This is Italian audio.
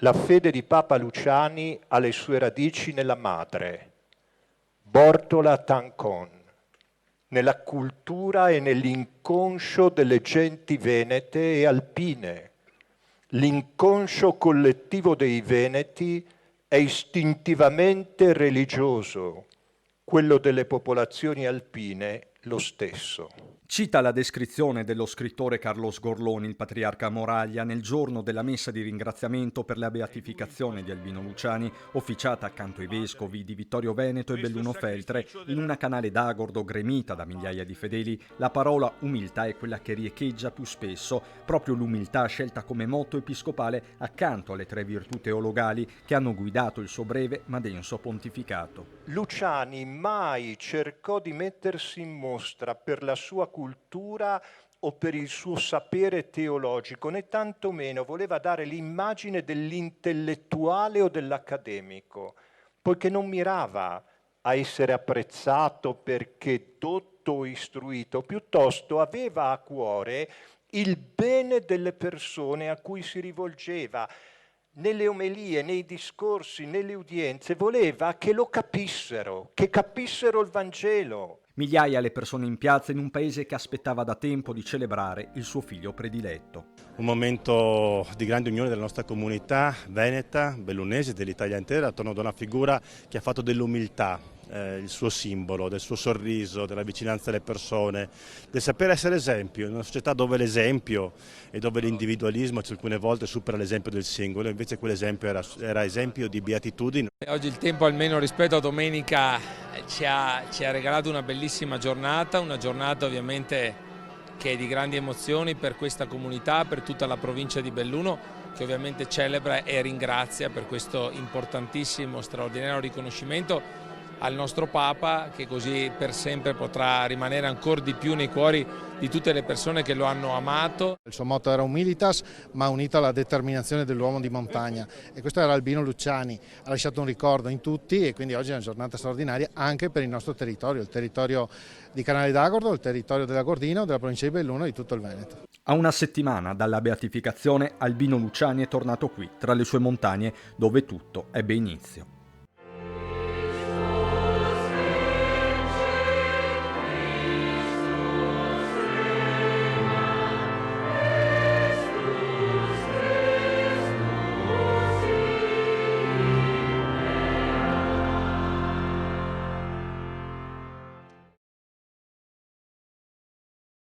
La fede di Papa Luciani ha le sue radici nella madre, Bortola Tancon, nella cultura e nell'inconscio delle genti venete e alpine. L'inconscio collettivo dei veneti è istintivamente religioso, quello delle popolazioni alpine lo stesso. Cita la descrizione dello scrittore Carlos Gorloni, il patriarca Moraglia, nel giorno della messa di ringraziamento per la beatificazione di Albino Luciani, officiata accanto ai vescovi di Vittorio Veneto e Belluno Feltre, in una canale d'Agordo gremita da migliaia di fedeli. La parola umiltà è quella che riecheggia più spesso, proprio l'umiltà scelta come motto episcopale accanto alle tre virtù teologali che hanno guidato il suo breve ma denso pontificato. Luciani mai cercò di mettersi in mostra per la sua cultura o per il suo sapere teologico, né tantomeno voleva dare l'immagine dell'intellettuale o dell'accademico, poiché non mirava a essere apprezzato perché dotto o istruito, piuttosto aveva a cuore il bene delle persone a cui si rivolgeva. Nelle omelie, nei discorsi, nelle udienze, voleva che lo capissero, che capissero il Vangelo. Migliaia le persone in piazza in un paese che aspettava da tempo di celebrare il suo figlio prediletto. Un momento di grande unione della nostra comunità veneta, bellunese, dell'Italia intera, attorno ad una figura che ha fatto dell'umiltà il suo simbolo, del suo sorriso, della vicinanza alle persone, del sapere essere esempio, in una società dove l'esempio e dove l'individualismo alcune volte supera l'esempio del singolo, invece quell'esempio era esempio di beatitudine. Oggi il tempo, almeno rispetto a domenica, ci ha regalato una bellissima giornata, una giornata ovviamente che è di grandi emozioni per questa comunità, per tutta la provincia di Belluno, che ovviamente celebra e ringrazia per questo importantissimo, straordinario riconoscimento al nostro Papa, che così per sempre potrà rimanere ancora di più nei cuori di tutte le persone che lo hanno amato. Il suo motto era Humilitas, ma unita alla determinazione dell'uomo di montagna, e questo era Albino Luciani. Ha lasciato un ricordo in tutti e quindi oggi è una giornata straordinaria anche per il nostro territorio, il territorio di Canale d'Agordo, il territorio dell'Agordino, della provincia di Belluno e di tutto il Veneto. A una settimana dalla beatificazione, Albino Luciani è tornato qui, tra le sue montagne, dove tutto ebbe inizio.